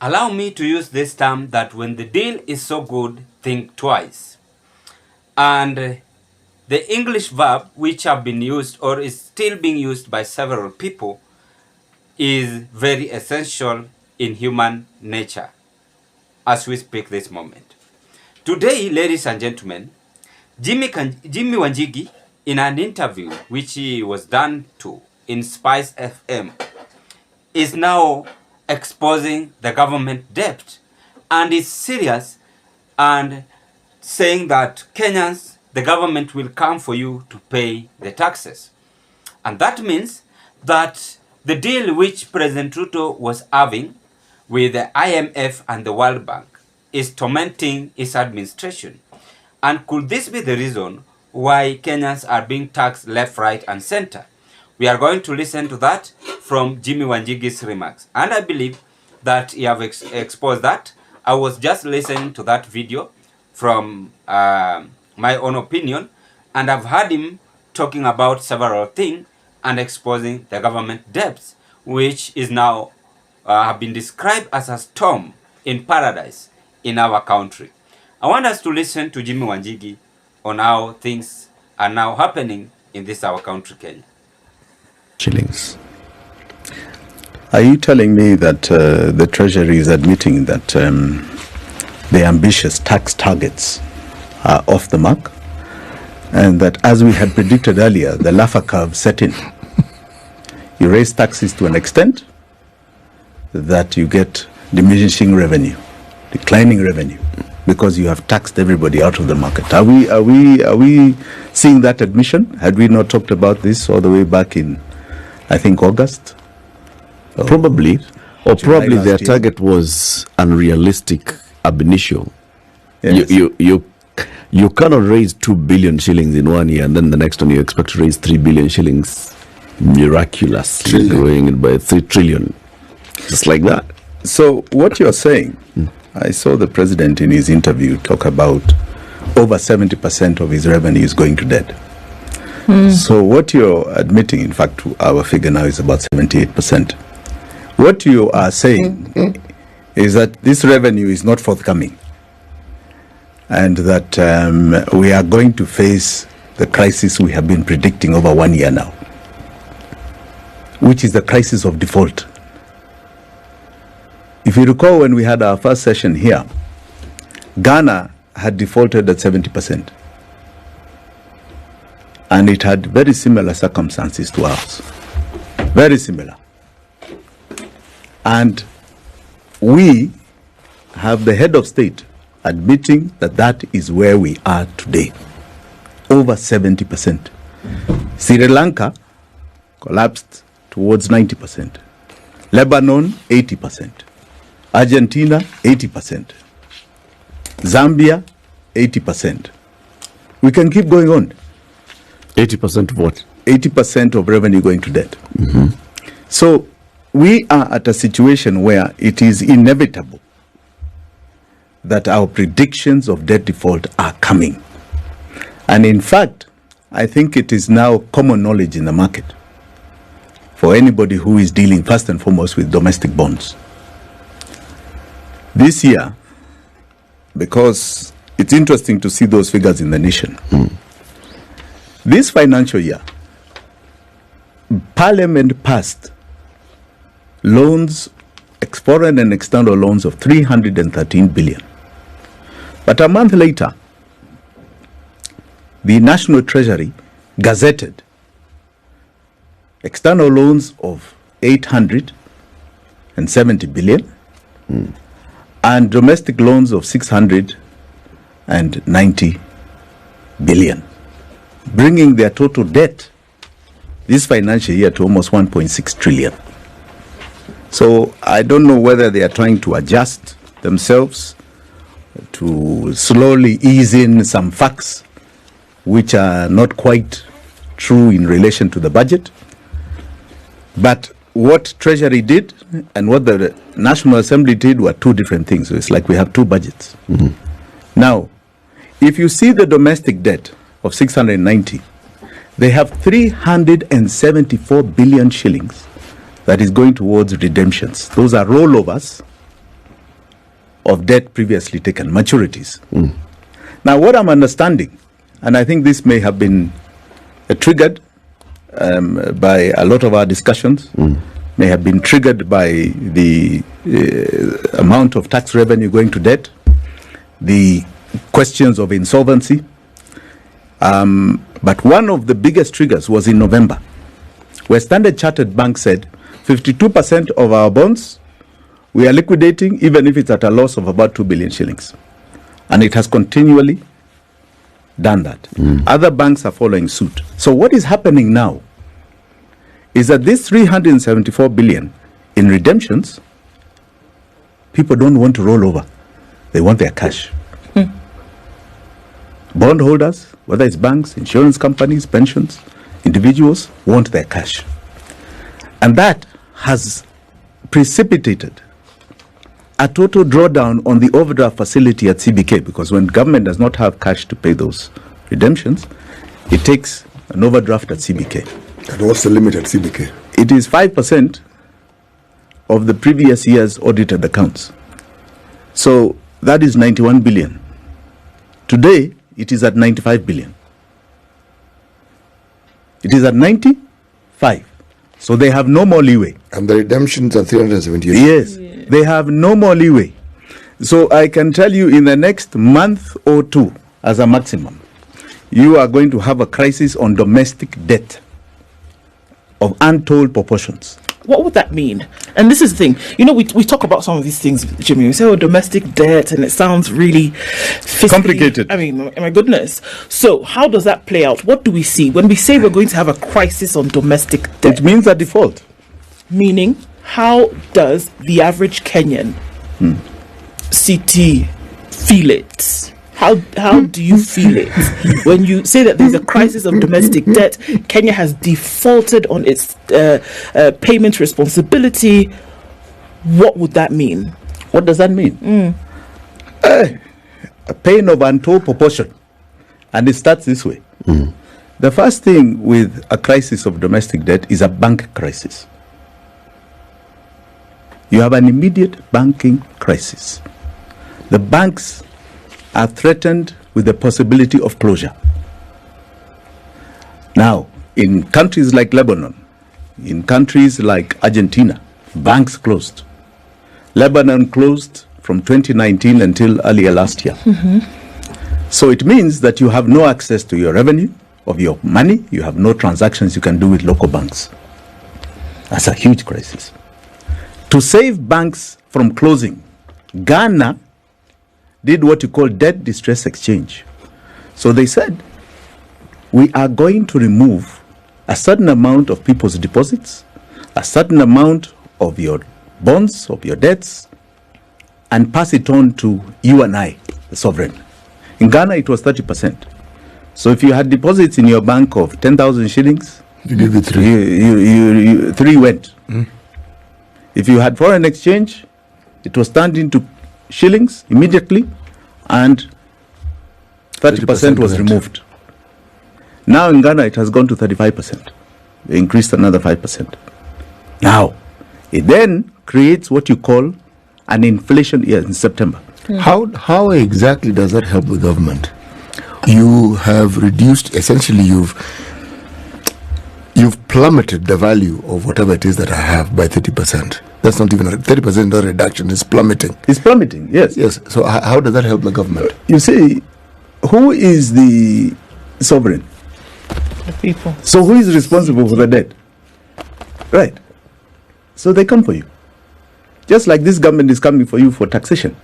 Allow me to use this term that when the deal is so good, think twice. And the English verb which have been used or is still being used by several people is very essential in human nature as we speak this moment. Today, ladies and gentlemen, Jimmy Wanjigi, in an interview which he was done to in Spice FM, is now exposing the government debt and is serious and saying that Kenyans, the government will come for you to pay the taxes. And that means that the deal which President Ruto was having with the IMF and the World Bank is tormenting his administration. And could this be the reason why Kenyans are being taxed left, right, and center? We are going to listen to that from Jimmy Wanjigi's remarks. And I believe that he have exposed that. I was just listening to that video from my own opinion, and I've heard him talking about several things and exposing the government debts, which is now have been described as a storm in paradise in our country. I want us to listen to Jimmy Wanjigi on how things are now happening in this our country, Kenya. Shillings. Are you telling me that the Treasury is admitting that the ambitious tax targets are off the mark, and that, as we had predicted earlier, the Laffer curve set in? You raise taxes to an extent that you get diminishing revenue, declining revenue, because you have taxed everybody out of the market. Are we seeing that admission? Had we not talked about this all the way back in, I think, August? Probably, or July probably their year. target was unrealistic ab initio. Yes. You cannot raise 2 billion shillings in 1 year and then the next one you expect to raise 3 billion shillings miraculously, growing it by 3 trillion. Just like that. So what you're saying, I saw the president in his interview talk about over 70% of his revenue is going to debt. So what you're admitting, in fact, our figure now is about 78%. What you are saying is that this revenue is not forthcoming, and that we are going to face the crisis we have been predicting over 1 year now, which is the crisis of default. If you recall, when we had our first session here, Ghana had defaulted at 70%. And it had very similar circumstances to ours. Very similar. And we have the head of state admitting that that is where we are today. Over 70%. Sri Lanka collapsed towards 90%. Lebanon, 80%. Argentina, 80%. Zambia, 80%. We can keep going on. 80% of what? 80% of revenue going to debt. So we are at a situation where it is inevitable that our predictions of debt default are coming. And in fact, I think it is now common knowledge in the market for anybody who is dealing first and foremost with domestic bonds. This year, because it's interesting to see those figures in the nation, this financial year, Parliament passed loans, foreign and external loans of 313 billion. But a month later, the National Treasury gazetted external loans of 870 billion and domestic loans of 690 billion, bringing their total debt this financial year to almost 1.6 trillion. So I don't know whether they are trying to adjust themselves to slowly ease in some facts which are not quite true in relation to the budget. But what Treasury did and what the National Assembly did were two different things. So it's like we have two budgets. Now, if you see the domestic debt of 690, they have 374 billion shillings that is going towards redemptions. Those are rollovers of debt previously taken, maturities. Now, what I'm understanding, and I think this may have been triggered by a lot of our discussions, may have been triggered by the amount of tax revenue going to debt, the questions of insolvency. But one of the biggest triggers was in November, where Standard Chartered Bank said 52% of our bonds we are liquidating, even if it's at a loss of about 2 billion shillings. And it has continually done that. Other banks are following suit. So what is happening now is that this 374 billion in redemptions, people don't want to roll over. They want their cash. Bondholders, whether it's banks, insurance companies, pensions, individuals, want their cash. And that has precipitated a total drawdown on the overdraft facility at CBK, because when government does not have cash to pay those redemptions, it takes an overdraft at CBK. And what's the limit at CBK? It is 5% of the previous year's audited accounts. So that is 91 billion. Today, it is at 95 billion. It is at 95. So they have no more leeway. And the redemptions are 378. Yes, they have no more leeway. So I can tell you in the next month or two, as a maximum, you are going to have a crisis on domestic debt of untold proportions. What would that mean? And this is the thing, you know, we talk about some of these things, Jimmy. We say, oh, domestic debt, and it sounds really complicated. I mean, my goodness. So how does that play out? What do we see when we say we're going to have a crisis on domestic debt? It means a default. Meaning, how does the average Kenyan CT feel it? How do you feel it when you say that there's a crisis of domestic debt? Kenya has defaulted on its payment responsibility. What would that mean? What does that mean? A pain of untold proportion. And it starts this way. The first thing with a crisis of domestic debt is a bank crisis. You have an immediate banking crisis. The banks are threatened with the possibility of closure. Now, in countries like Lebanon, in countries like Argentina, banks closed. Lebanon closed from 2019 until earlier last year. So it means that you have no access to your revenue of your money. You have no transactions you can do with local banks. That's a huge crisis. To save banks from closing, Ghana did what you call debt distress exchange. So they said, we are going to remove a certain amount of people's deposits, a certain amount of your bonds, of your debts, and pass it on to you and I, the sovereign. In Ghana, it was 30%. So if you had deposits in your bank of 10,000 shillings, you give it 3. You 3 went. If you had foreign exchange, it was turned into shillings immediately, and 30% was removed. Now in Ghana, it has gone to 35%. They increased another 5%. Now, it then creates what you call an inflation year in September. How exactly does that help the government? You have reduced, essentially you've plummeted the value of whatever it is that I have by 30%. That's not even 30% not reduction, it's plummeting. It's plummeting, yes. Yes, so how does that help the government? You see, who is the sovereign? The people. So who is responsible for the debt? Right. So they come for you. Just like this government is coming for you for taxation.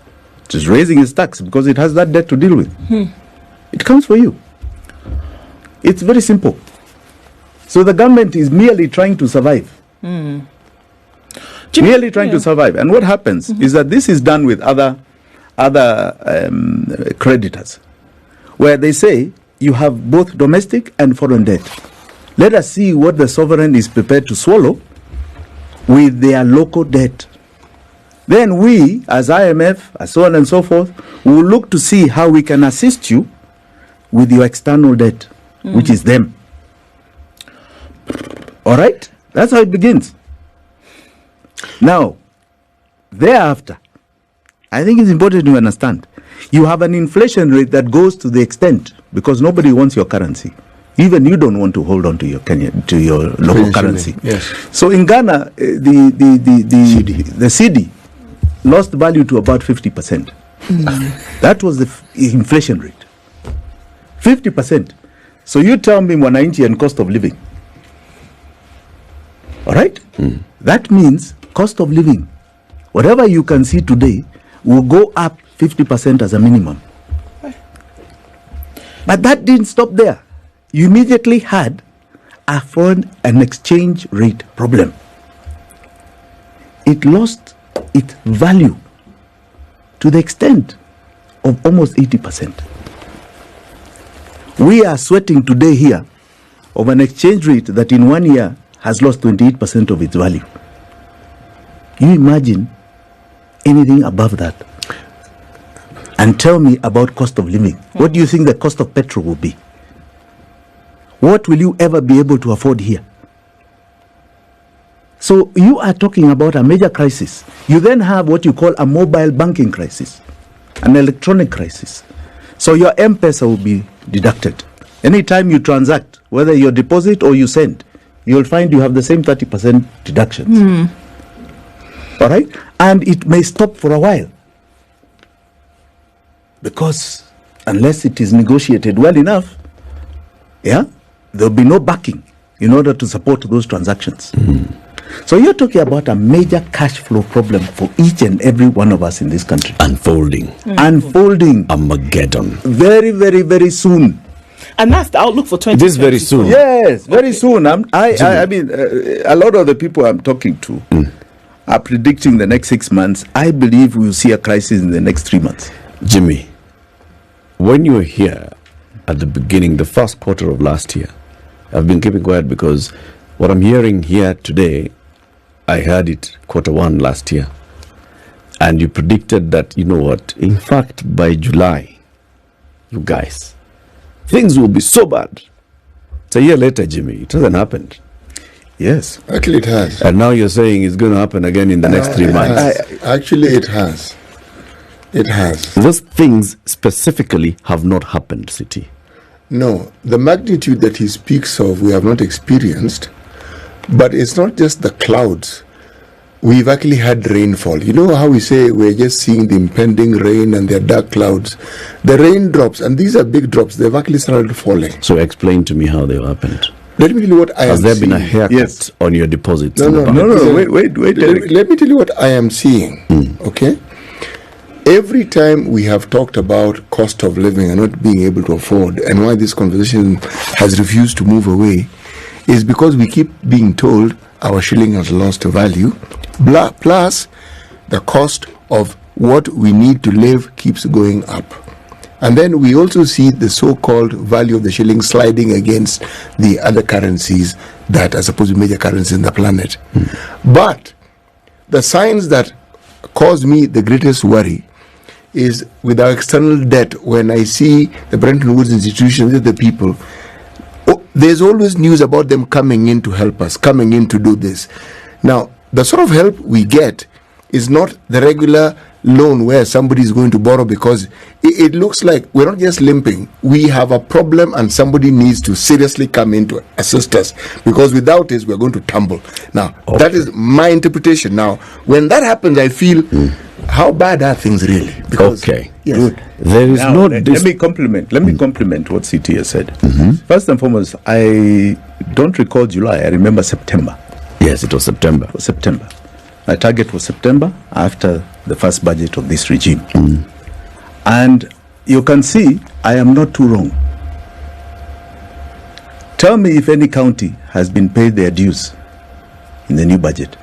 It is raising its tax because it has that debt to deal with. It comes for you. It's very simple. So the government is merely trying to survive. Merely trying to survive. And what happens is that this is done with other creditors, where they say you have both domestic and foreign debt. Let us see what the sovereign is prepared to swallow with their local debt. Then we, as IMF, as so on and so forth, will look to see how we can assist you with your external debt, which is them. All right? That's how it begins. Now, thereafter, I think it's important to understand. You have an inflation rate that goes to the extent, because nobody wants your currency. Even you don't want to hold on to your local currency. Yes. So in Ghana, the CD lost value to about 50%. That was the inflation rate. 50%. So you tell me mwananchi and cost of living. All right? That means cost of living, whatever you can see today, will go up 50% as a minimum. But that didn't stop there. You immediately had a foreign and exchange rate problem. It lost its value to the extent of almost 80%. We are sweating today here of an exchange rate that in 1 year has lost 28% of its value. You imagine anything above that? And tell me about cost of living. What do you think the cost of petrol will be? What will you ever be able to afford here? So you are talking about a major crisis. You then have what you call a mobile banking crisis, an electronic crisis. So your M-Pesa will be deducted. Anytime you transact, whether you deposit or you send, you'll find you have the same 30% deductions. All right? And it may stop for a while. Because unless it is negotiated well enough, there'll be no backing in order to support those transactions. So you're talking about a major cash flow problem for each and every one of us in this country. Unfolding. Unfolding. Armageddon. Very, very, very soon. And that's the outlook for 2020. This very soon. Yes, very soon. I mean, a lot of the people I'm talking to are predicting the next 6 months. I believe we'll see a crisis in the next 3 months. Jimmy, when you were here at the beginning, the first quarter of last year, I've been keeping quiet because what I'm hearing here today, I heard it Q1 last year. And you predicted that, you know what, in fact, by July, you guys, things will be so bad. It's a year later, Jimmy. It hasn't happened. Yes. Actually, it has. And now you're saying it's going to happen again in the next 3 months. Actually, it has. It has. Those things specifically have not happened, City. No, the magnitude that he speaks of, we have not experienced. But it's not just the clouds. We've actually had rainfall. You know how we say we're just seeing the impending rain and there are dark clouds? The raindrops, and these are big drops, they've actually started falling. So explain to me how they happened. Let me tell you what I am seeing. Has there been a haircut on your deposits? No, wait. Let me tell you what I am seeing, okay? Every time we have talked about cost of living and not being able to afford, and why this conversation has refused to move away, is because we keep being told our shilling has lost value, plus the cost of what we need to live keeps going up. And then we also see the so-called value of the shilling sliding against the other currencies that are supposed to be major currencies in the planet. But the signs that cause me the greatest worry is with our external debt. When I see the Bretton Woods institutions, the people, there's always news about them coming in to help us, coming in to do this. Now, the sort of help we get is not the regular loan where somebody is going to borrow, because it looks like we're not just limping. We have a problem and somebody needs to seriously come in to assist us, because without this, we're going to tumble. Now, that is my interpretation. Now, when that happens, I feel, how bad are things really? Because, okay. Yes. Good. There is Now, no... let me compliment what CT has said. First and foremost, I don't recall July. I remember September. Yes, it was September. It was September. My target was September, after the first budget of this regime. And you can see I am not too wrong. Tell me if any county has been paid their dues in the new budget.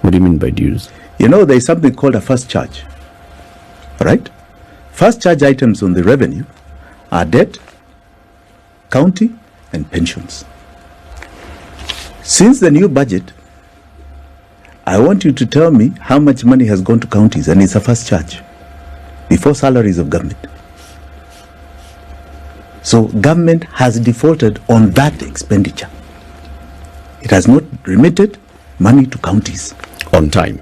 What do you mean by dues? You know, there is something called a first charge. Right? First charge items on the revenue are debt, county, and pensions. Since the new budget, I want you to tell me how much money has gone to counties, and it's a first charge before salaries of government. So government has defaulted on that expenditure. It has not remitted money to counties. On time.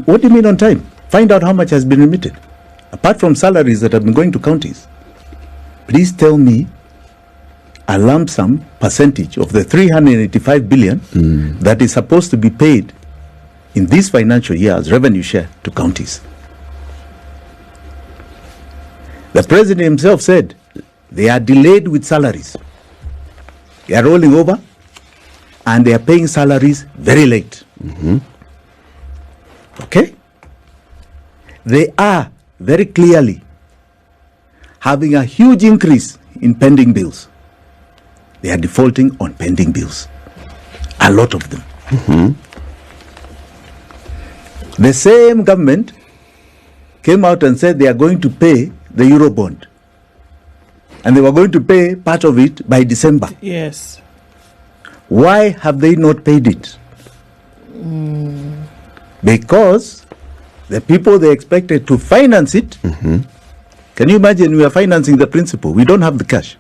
What do you mean on time? Find out how much has been remitted. Apart from salaries that have been going to counties, please tell me a lump sum percentage of the 385 billion that is supposed to be paid in this financial year as revenue share to counties. The president himself said they are delayed with salaries. They are rolling over and they are paying salaries very late. Okay? They are very clearly having a huge increase in pending bills. They are defaulting on pending bills. A lot of them. The same government came out and said they are going to pay the Eurobond. And they were going to pay part of it by December. Yes. Why have they not paid it? Because the people they expected to finance it, can you imagine we are financing the principal? We don't have the cash.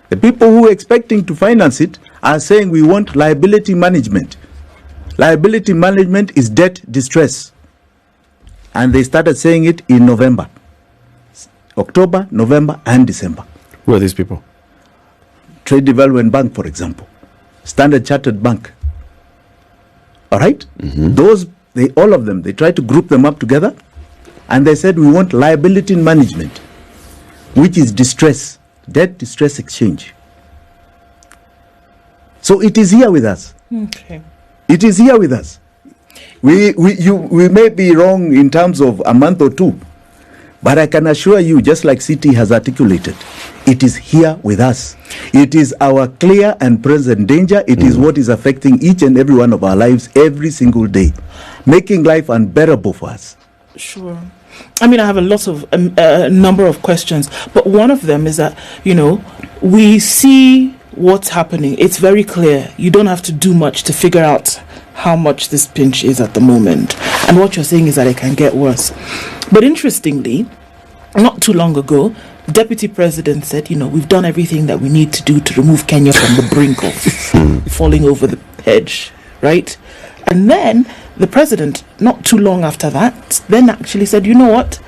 The people who are expecting to finance it are saying we want liability management. Liability management is debt distress. And they started saying it in November. October, November, and December. Who are these people? Trade Development Bank, for example. Standard Chartered Bank. All right? Those, all of them, they tried to group them up together. And they said, we want liability management, which is distress, debt distress exchange. So it is here with us. Okay. It is here with us. We may be wrong in terms of a month or two, but I can assure you, just like CT has articulated, it is here with us. It is our clear and present danger. It is what is affecting each and every one of our lives every single day, making life unbearable for us. Sure. I mean, I have a number of questions, but one of them is that, we see what's happening. It's very clear. You don't have to do much to figure out how much this pinch is at the moment. And what you're saying is that it can get worse. But interestingly, not too long ago, the Deputy President said, we've done everything that we need to do to remove Kenya from the brink of falling over the edge, right? And then the President, not too long after that, then actually said, you know what?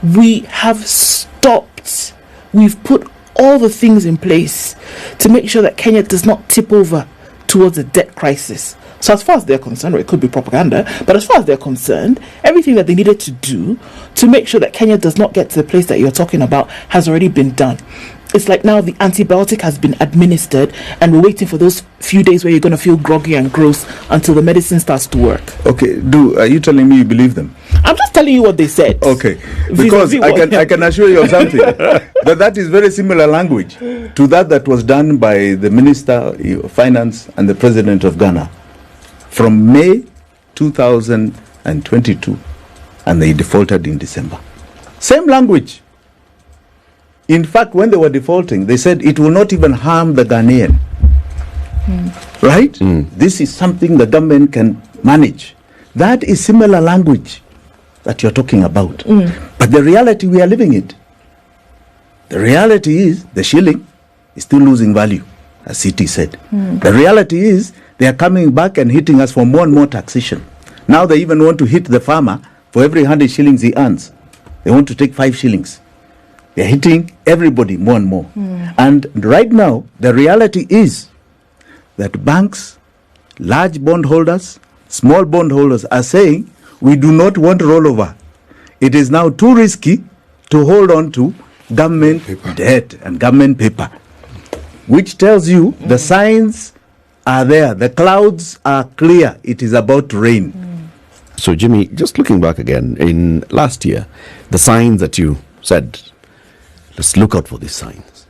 We have stopped. We've put all the things in place to make sure that Kenya does not tip over towards a debt crisis. So as far as they're concerned, or it could be propaganda, but as far as they're concerned, everything that they needed to do to make sure that Kenya does not get to the place that you're talking about has already been done. It's like now the antibiotic has been administered and we're waiting for those few days where you're going to feel groggy and gross until the medicine starts to work. Okay, are you telling me you believe them? I'm just telling you what they said. Okay, because I can assure you of something. that is very similar language to that was done by the Minister of Finance and the President of Ghana from May 2022, and they defaulted in December. Same language. In fact, when they were defaulting, they said it will not even harm the Ghanaian. Right? This is something the government can manage. That is similar language that you're talking about. But the reality, we are living it. The reality is the shilling is still losing value, as CT said. The reality is they are coming back and hitting us for more and more taxation. Now they even want to hit the farmer for every 100 shillings he earns. They want to take 5 shillings. They're hitting everybody more and more. And right now, the reality is that banks, large bondholders, small bondholders are saying, we do not want rollover. It is now too risky to hold on to government debt and government paper, which tells you the signs are there. The clouds are clear. It is about to rain. So, Jimmy, just looking back again, in last year, the signs that you said, let's look out for these signs.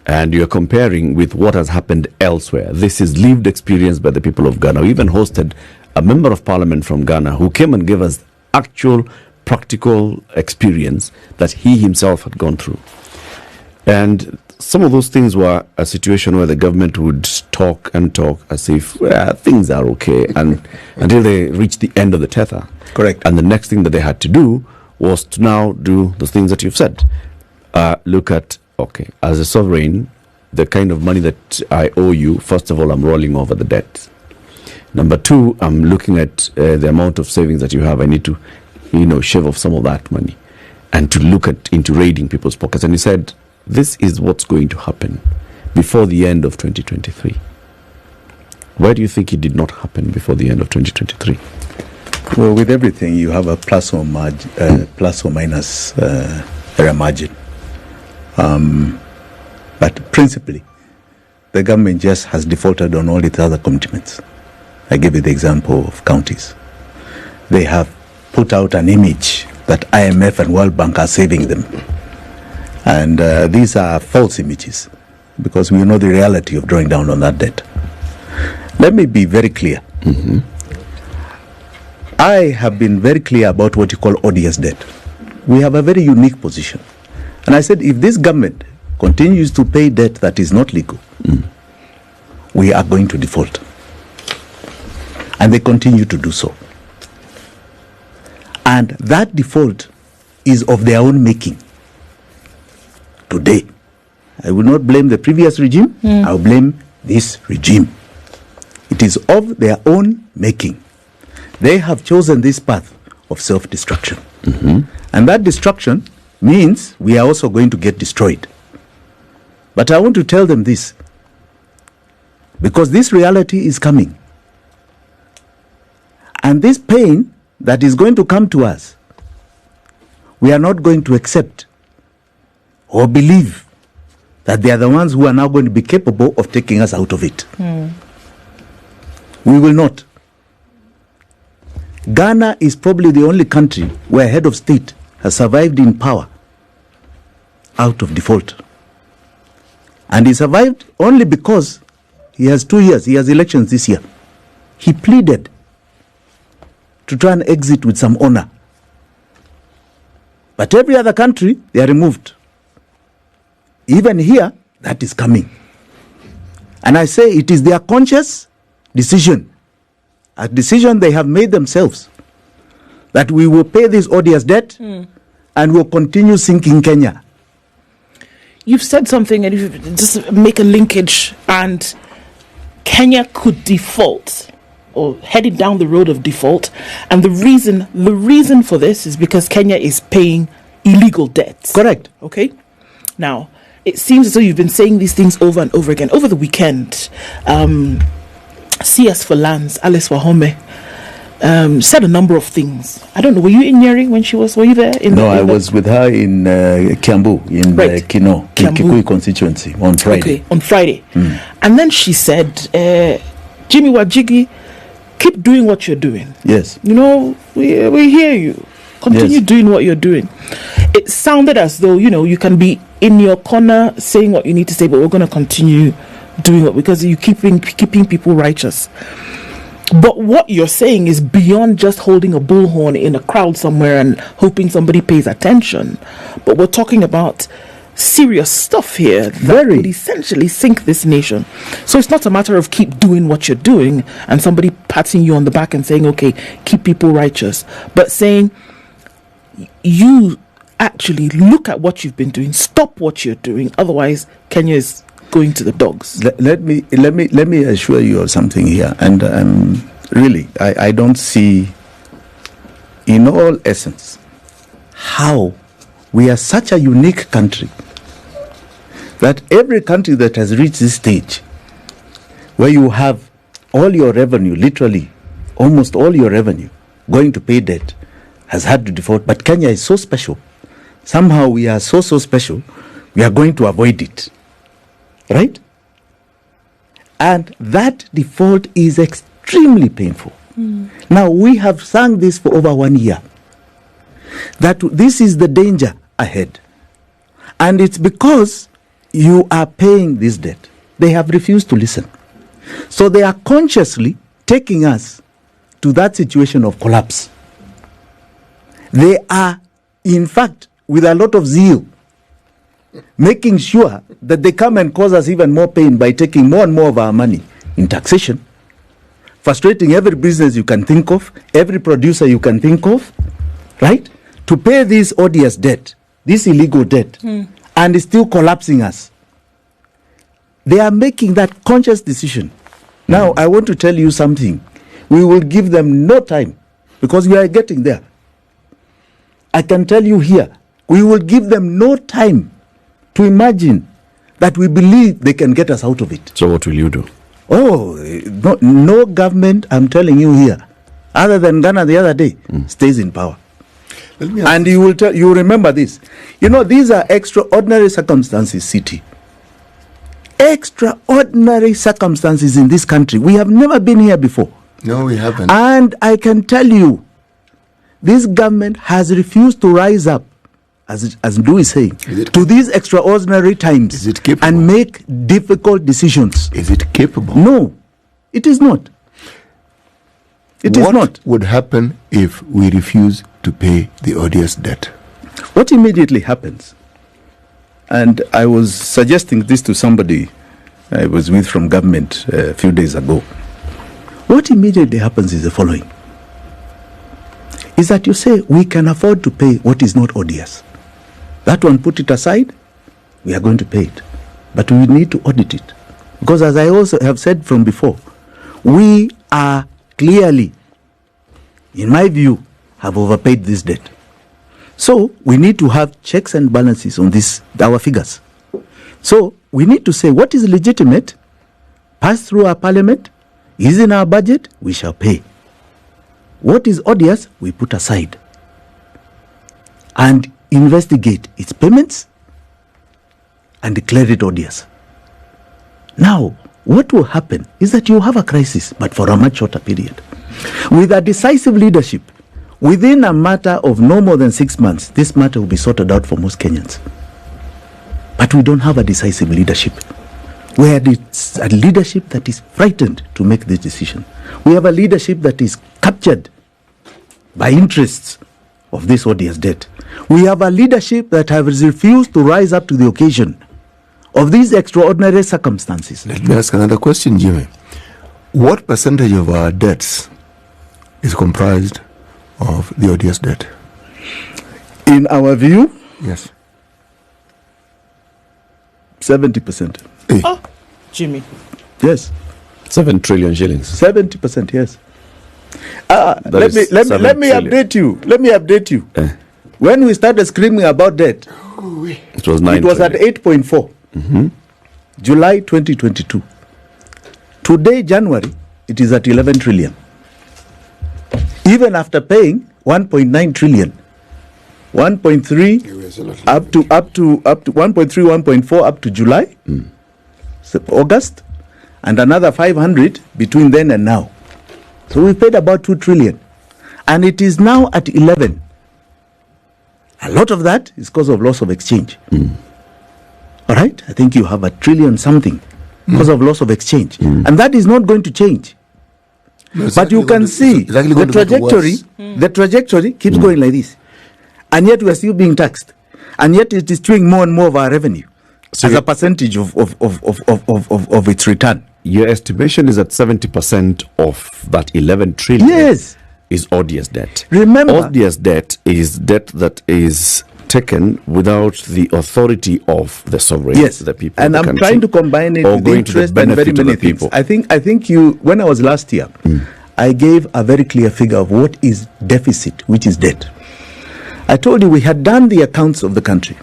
And you're comparing with what has happened elsewhere. This is lived experience by the people of Ghana. We even hosted a member of parliament from Ghana who came and gave us actual practical experience that he himself had gone through. And some of those things were a situation where the government would talk and talk as if things are okay, and until they reach the end of the tether. Correct. And the next thing that they had to do was to now do the things that you've said. Look at, okay, as a sovereign, the kind of money that I owe you, first of all, I'm rolling over the debt. Number two, I'm looking at the amount of savings that you have. I need to shave off some of that money and to look into raiding people's pockets. And he said, this is what's going to happen before the end of 2023. Why do you think it did not happen before the end of 2023? Well, with everything, you have a plus or minus error margin. But principally, the government just has defaulted on all its other commitments. I give you the example of counties. They have put out an image that IMF and World Bank are saving them. And these are false images, because we know the reality of drawing down on that debt. Let me be very clear. Mm-hmm. I have been very clear about what you call odious debt. We have a very unique position. And I said, if this government continues to pay debt that is not legal, we are going to default. And they continue to do so. And that default is of their own making. Today, I will not blame the previous regime, I will blame this regime. It is of their own making. They have chosen this path of self-destruction. And that destruction means we are also going to get destroyed. But I want to tell them this, because this reality is coming. And this pain that is going to come to us, we are not going to accept or believe that they are the ones who are now going to be capable of taking us out of it. We will not. Ghana is probably the only country where head of state has survived in power out of default. And he survived only because he has 2 years, he has elections this year. He pleaded to try and exit with some honor. But every other country, they are removed. Even here, that is coming. And I say it is their conscious decision, a decision they have made themselves, that we will pay this odious debt and will continue sinking Kenya. You've said something, and you just make a linkage, and Kenya could default or headed down the road of default. And the reason for this is because Kenya is paying illegal debts. Correct. Okay. Now, it seems as though you've been saying these things over and over again. Over the weekend, CS for Lands, Alice Wahome, said a number of things. I don't know, were you in Nyeri when were you there? I was with her in Kiambu, in Kino, Kikuyu constituency on Friday. Okay, on Friday. And then she said, Jimmy Wanjigi, keep doing what you're doing. Yes. We hear you. Continue doing what you're doing. It sounded as though, you can be in your corner saying what you need to say, but we're going to continue doing it because you're keeping people righteous. But what you're saying is beyond just holding a bullhorn in a crowd somewhere and hoping somebody pays attention. But we're talking about serious stuff here that would essentially sink this nation. So it's not a matter of keep doing what you're doing and somebody patting you on the back and saying, okay, keep people righteous, but saying you actually look at what you've been doing, stop what you're doing, otherwise Kenya is going to the dogs. Let me assure you of something here, and really I don't see in all essence how we are such a unique country that every country that has reached this stage where you have all your revenue, literally almost all your revenue going to pay debt, has had to default. But Kenya is so special. Somehow we are so special, we are going to avoid it. Right? And that default is extremely painful. Now, we have sung this for over 1 year, that this is the danger ahead. And it's because you are paying this debt. They have refused to listen. So they are consciously taking us to that situation of collapse. They are, in fact, with a lot of zeal, making sure that they come and cause us even more pain by taking more and more of our money in taxation, frustrating every business you can think of, every producer you can think of, right? To pay this odious debt, this illegal debt, and still collapsing us. They are making that conscious decision. Now, I want to tell you something. We will give them no time, because we are getting there. I can tell you here, we will give them no time to imagine that we believe they can get us out of it. So what will you do? Oh, no government, I'm telling you here, other than Ghana the other day, stays in power. And you remember this. You know, these are extraordinary circumstances, City. Extraordinary circumstances in this country. We have never been here before. No, we haven't. And I can tell you, this government has refused to rise up, as Ndu is saying, to these extraordinary times Is it capable? and make difficult decisions. Is it capable? No, it is not. It is not. What would happen if we refuse to pay the odious debt? What immediately happens, and I was suggesting this to somebody I was with from government a few days ago, what immediately happens is the following, is that you say we can afford to pay what is not odious. That one, put it aside, we are going to pay it. But we need to audit it. Because as I also have said from before, we are clearly, in my view, have overpaid this debt. So we need to have checks and balances on this, our figures. So we need to say what is legitimate, pass through our parliament, is in our budget, we shall pay. What is odious, we put aside. And investigate its payments and declare it odious. Now, what will happen is that you have a crisis, but for a much shorter period. With a decisive leadership, within a matter of no more than 6 months, this matter will be sorted out for most Kenyans. But we don't have a decisive leadership. We have a leadership that is frightened to make this decision. We have a leadership that is captured by interests of this odious debt. We have a leadership that has refused to rise up to the occasion of these extraordinary circumstances. Let me ask another question, Jimmy. What percentage of our debts is comprised of the odious debt? In our view, Yes. 70%. Hey. Oh, Jimmy. Yes, 7 trillion shillings. 70%. Yes. That Let is me 7 update you. Let me update you. When we started screaming about debt, It was 9 it was at trillion. 8.4. July 2022. Today, January, it is at 11 trillion. Even after paying 1.9 trillion, 1.3 up to 1.3, 1.4 up to July, August, and another 500 between then and now. So we paid about 2 trillion, and it is now at 11. A lot of that is because of loss of exchange. All right, I think you have a trillion something because of loss of exchange, and that is not going to change. No, it's But you actually going can to- see it's actually the going to get trajectory. worse. The trajectory keeps going like this, and yet we are still being taxed, and yet it is chewing more and more of our revenue So as you- a percentage of its return. Your estimation is that 70% of that 11 trillion Yes. is odious debt. Remember- odious debt is debt that is taken without the authority of the sovereign, Yes, the people. and of the I'm country, trying to combine it or with going to the interest and very benefit of many the things. people. I think you, when I was last here, I gave a very clear figure of what is deficit, which is debt. I told you we had done the accounts of the country.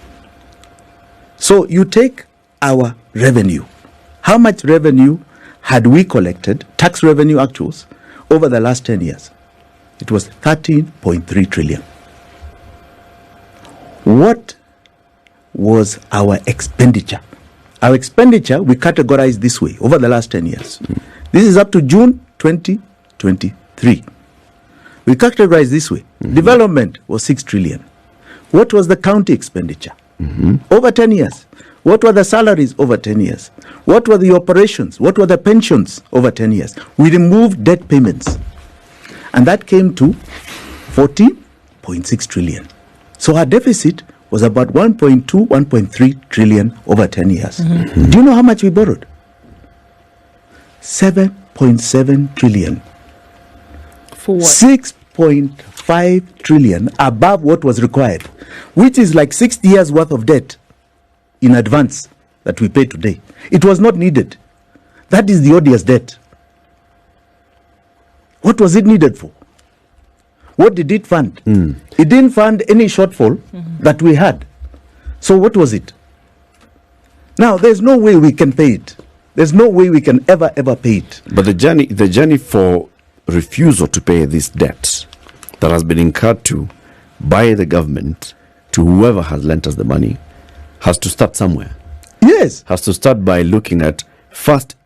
So you take our revenue. How much revenue had we collected, tax revenue actuals, over the last 10 years? It was 13.3 trillion. What was our expenditure? Our expenditure, we categorized this way over the last 10 years. This is up to June 2023. We categorized this way. Development was 6 trillion. What was the county expenditure? Over 10 years. What were the salaries over 10 years? What were the operations? What were the pensions over 10 years? We removed debt payments. And that came to 14.6 trillion. So our deficit was about 1.2, 1.3 trillion over 10 years. Do you know how much we borrowed? 7.7 trillion. For what? 6.5 trillion above what was required, which is like 60 years worth of debt in advance that we pay today. It was not needed. That is the odious debt. What was it needed for? What did it fund? It didn't fund any shortfall that we had. So what was it? Now, there's no way we can pay it. There's no way we can ever pay it. But the journey for refusal to pay this debt that has been incurred to by the government to whoever has lent us the money has to start somewhere. Yes. Has to start by looking at, first,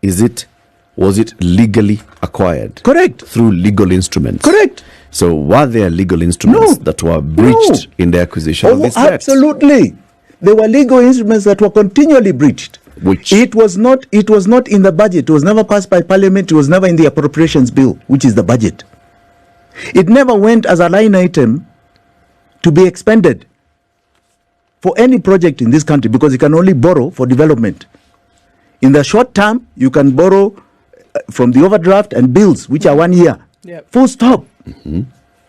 was it legally acquired? Correct. Through legal instruments? Correct. So were there legal instruments No. that were breached in the acquisition of this debt? Absolutely. There were legal instruments that were continually breached. Which? It was not in the budget. It was never passed by parliament. It was never in the appropriations bill, which is the budget. It never went as a line item to be expended for any project in this country, because you can only borrow for development. In the short term, you can borrow from the overdraft and bills, which are 1 year. Yep. Full stop.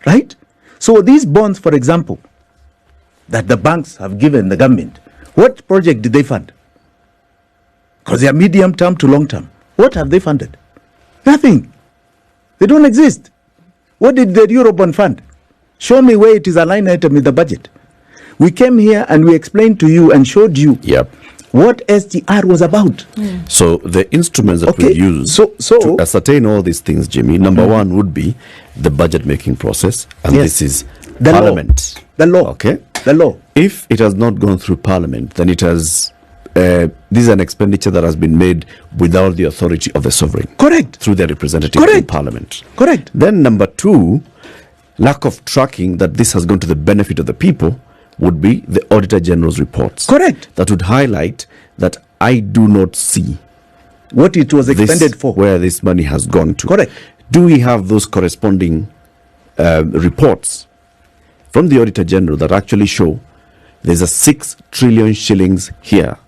Right? So these bonds, for example, that the banks have given the government, what project did they fund? Because they are medium term to long term. What have they funded? Nothing. They don't exist. What did the Eurobond fund? Show me where it is a line item in the budget. We came here and we explained to you and showed you what SGR was about. So the instruments that we use so to ascertain all these things, Jimmy, number one would be the budget making process, and Yes. this is The law. Parliament. The law. Okay. The law. If it has not gone through Parliament, then it has. This is an expenditure that has been made without the authority of the sovereign. Correct. Through their representative in Correct. Parliament. Correct. Then number two, lack of tracking that this has gone to the benefit of the people would be the Auditor General's reports. Correct. That would highlight that I do not see What it was expended for. where this money has gone to. Correct. Do we have those corresponding reports from the Auditor General that actually show there's a 6 trillion shillings here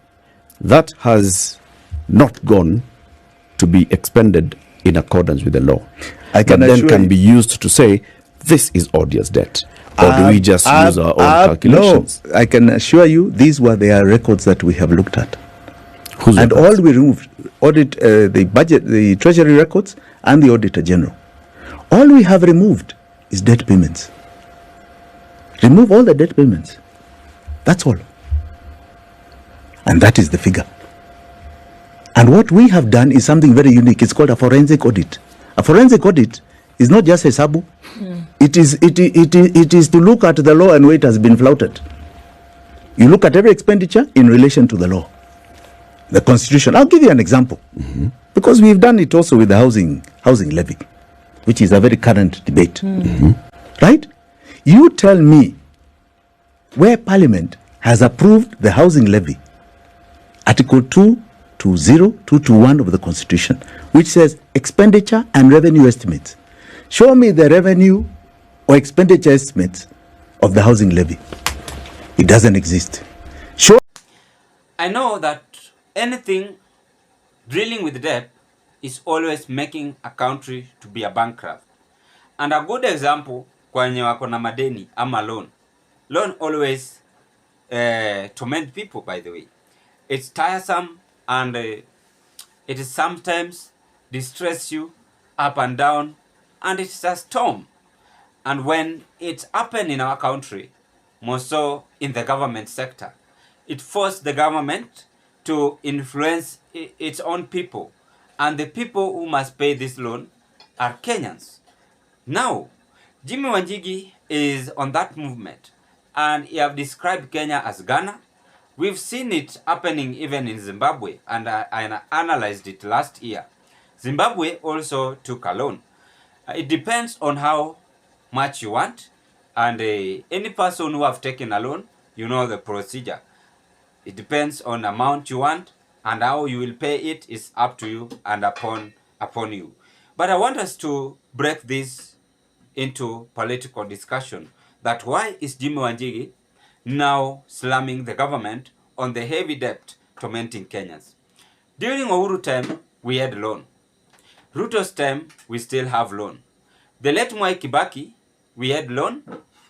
that has not gone to be expended in accordance with the law? I can that then assure can you- be used to say this is odious debt, or do we just use our own calculations? No, I can assure you these were their records that we have looked at. Whose And records? all we removed, the budget, the treasury records and the Auditor General. All we have removed is debt payments. Remove all the debt payments. That's all. And that is the figure. And what we have done is something very unique. It's called a forensic audit. A forensic audit is not just a sabu. It is to look at the law and where it has been flouted. You look at every expenditure in relation to the law, the constitution. I'll give you an example, because we've done it also with the housing levy, which is a very current debate. Right? You tell me where Parliament has approved the housing levy, Article 220(221) of the Constitution, which says expenditure and revenue estimates. Show me the revenue or expenditure estimates of the housing levy. It doesn't exist. Show. I know that anything dealing with debt is always making a country to be a bankrupt. And a good example, kwenye wako na madeni ama loan. Loan always torment people, by the way. It's tiresome and it is sometimes distress you up and down, and it's a storm. And when it's happened in our country, more so in the government sector, it forced the government to influence its own people, and the people who must pay this loan are Kenyans. Now, Jimmy Wanjigi is on that movement, and he have described Kenya as Ghana. We've seen it happening even in Zimbabwe, and I analyzed it last year. Zimbabwe also took a loan. It depends on how much you want, and any person who have taken a loan, you know the procedure. It depends on the amount you want, and how you will pay it is up to you and upon you. But I want us to break this into political discussion, that why is Jimmy Wanjigi now slamming the government on the heavy debt tormenting Kenyans? During Uhuru time, we had loan. Ruto's time, we still have loan. The late Mwai Kibaki, we had loan,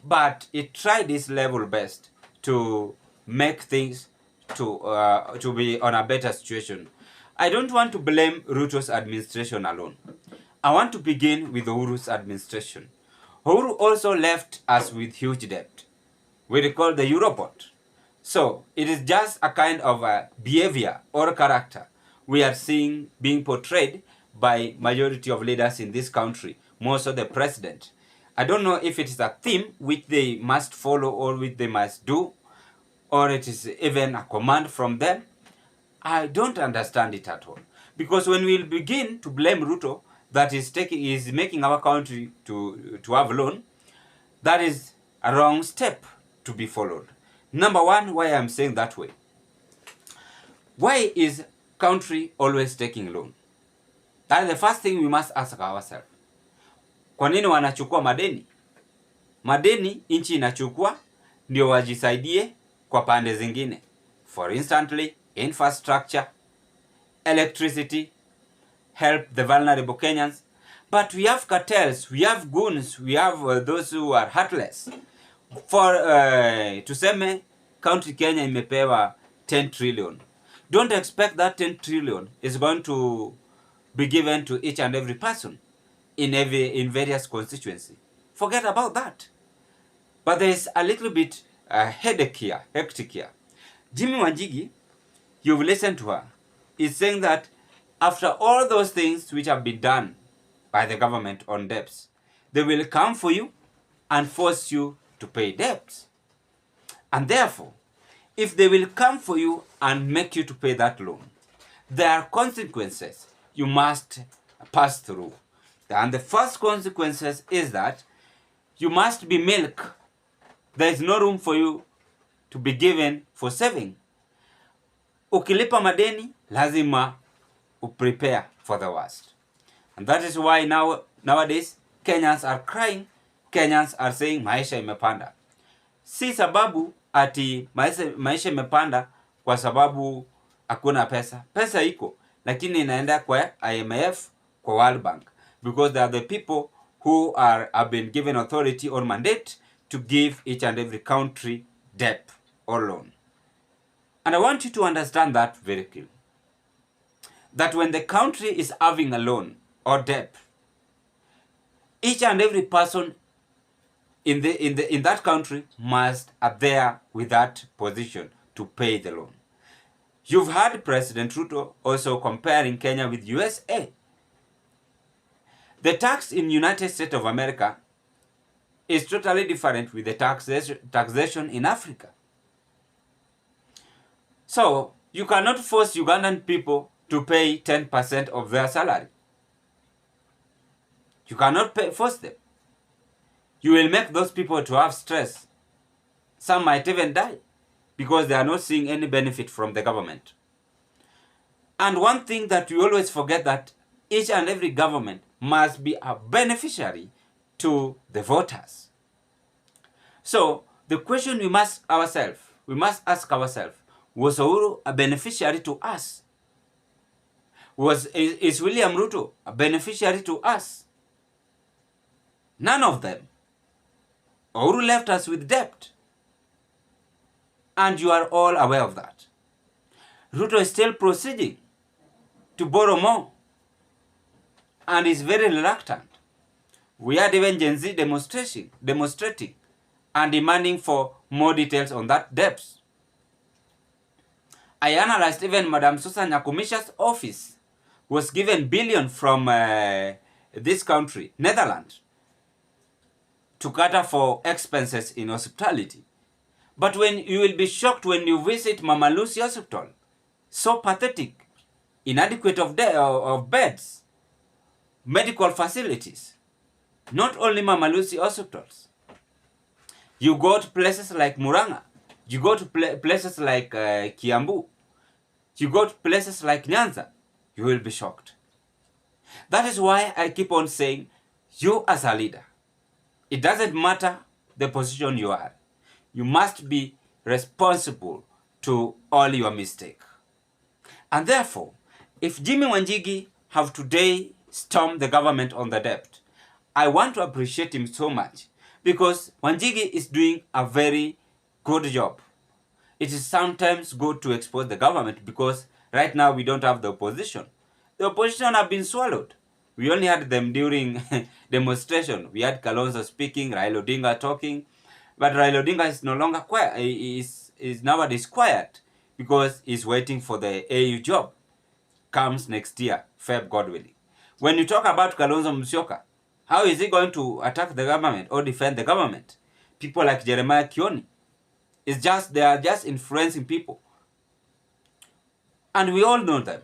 but it tried its level best to make things to be on a better situation. I don't want to blame Ruto's administration alone. I want to begin with Uhuru's administration. Uhuru also left us with huge debt. We recall the Europort. So it is just a kind of a behavior or character we are seeing being portrayed by majority of leaders in this country, more so the president. I don't know if it is a theme which they must follow or which they must do, or it is even a command from them. I don't understand it at all. Because when we begin to blame Ruto that is making our country to have loan, that is a wrong step to be followed. Number one, why I'm saying that way. Why is country always taking loan? That is the first thing we must ask ourselves. Kwa nini wanachukua madeni? Madeni nchi inachukua ndio wajisaidie kwa pande zingine. For instance, infrastructure, electricity, help the vulnerable Kenyans. But we have cartels, we have goons, we have those who are heartless. For tuseme country Kenya imepewa 10 trillion. Don't expect that 10 trillion is going to be given to each and every person in various constituencies. Forget about that. But there is a little bit headache here, hectic here. Jimmy Wanjigi, you've listened to her, is saying that after all those things which have been done by the government on debts, they will come for you and force you to pay debts. And therefore, if they will come for you and make you to pay that loan, there are consequences you must pass through. And the first consequences is that you must be milk. There is no room for you to be given for saving. Ukilipa madeni, lazima prepare for the worst. And that is why nowadays Kenyans are crying. Kenyans are saying maisha imepanda. Si sababu ati maisha imepanda kwa sababu hakuna pesa. Pesa iko, lakini inaenda kwa IMF, kwa World Bank, because they are the people who have been given authority or mandate to give each and every country debt or loan. And I want you to understand that very clearly. That when the country is having a loan or debt, each and every person in that country must adhere with that position to pay the loan. You've heard President Ruto also comparing Kenya with USA. The tax in United States of America is totally different with the taxation in Africa. So you cannot force Ugandan people to pay 10% of their salary. You cannot force them. You will make those people to have stress. Some might even die because they are not seeing any benefit from the government. And one thing that we always forget, that each and every government must be a beneficiary to the voters. So the question we must ask ourselves, was Uhuru a beneficiary to us? Is William Ruto a beneficiary to us? None of them. Uhuru left us with debt. And you are all aware of that. Ruto is still proceeding to borrow more and is very reluctant. We had even Gen Z demonstrating and demanding for more details on that debt. I analyzed even Madam Susan Nyakumisha's office was given billion from this country, Netherlands, to cater for expenses in hospitality. But when you will be shocked when you visit Mama Lucy Hospital, so pathetic, inadequate of beds, medical facilities. Not only Mama Lucy hospitals. You go to places like Muranga, you go to places like Kiambu, you go to places like Nyanza, you will be shocked. That is why I keep on saying, you as a leader, it doesn't matter the position you are, you must be responsible to all your mistakes. And therefore, if Jimmy Wanjigi have today stormed the government on the debt, I want to appreciate him so much, because Wanjigi is doing a very good job. It is sometimes good to expose the government, because right now we don't have the opposition. The opposition have been swallowed. We only had them during demonstration. We had Kalonzo speaking, Raila Odinga talking, but Raila Odinga is no longer quiet. Is nowadays quiet because he's waiting for the AU job. Comes next year, Feb, God willing. When you talk about Kalonzo Musyoka, how is he going to attack the government or defend the government? People like Jeremiah Kioni, they are just influencing people. And we all know them.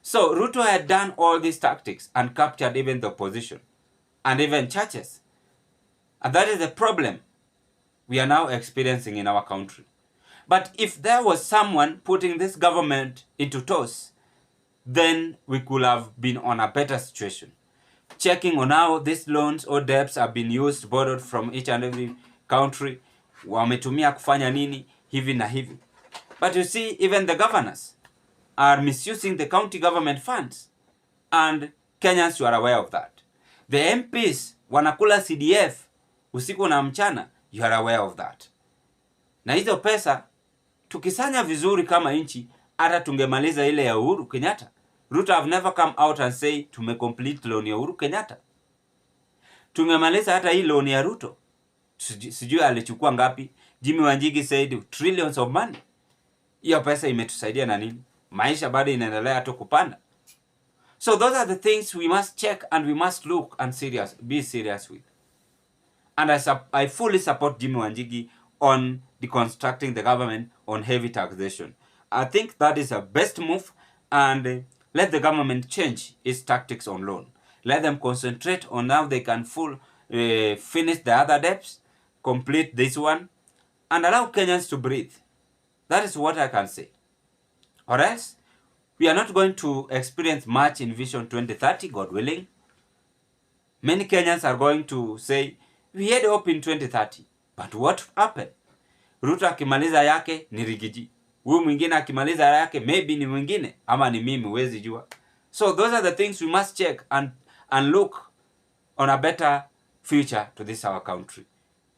So Ruto had done all these tactics and captured even the opposition and even churches. And that is the problem we are now experiencing in our country. But if there was someone putting this government into toss, then we could have been on a better situation. Checking on how these loans or debts have been used, borrowed from each and every country, wametumia kufanya nini, hivi na hivi. But you see, even the governors are misusing the county government funds. And Kenyans, you are aware of that. The MPs wanakula CDF usiku na mchana, you are aware of that. Na hizo pesa, tukisanya vizuri kama inchi, hata tungemaliza ile ya Uhuru Kenyatta. Ruto have never come out and say tumecomplete loan ya Uhuru Kenyatta. Tungemaliza hata hii loan ya Ruto. Sijui alichukua ngapi. Jimmy Wanjigi said trillions of money. Hiyo pesa imetusaidia na nini? Maisha bado inaendelea tu kupanda. So those are the things we must check and we must look and be serious with. And I fully support Jimmy Wanjigi on deconstructing the government on heavy taxation. I think that is a best move, and let the government change its tactics on loan. Let them concentrate on how they can finish the other debts, complete this one, and allow Kenyans to breathe. That is what I can say. Or else, we are not going to experience much in Vision 2030, God willing. Many Kenyans are going to say, we had hope in 2030. But what happened? Ruto akimaliza yake ni rigiji. Huyu mwingine akimaliza yake maybe ni mwingine ama ni mimi, huwezi jua. So those are the things we must check and look on a better future to this our country.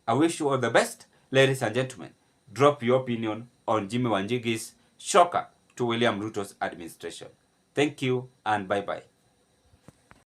I wish you all the best, ladies and gentlemen. Drop your opinion on Jimmy Wanjigi's shocker to William Ruto's administration. Thank you and bye-bye.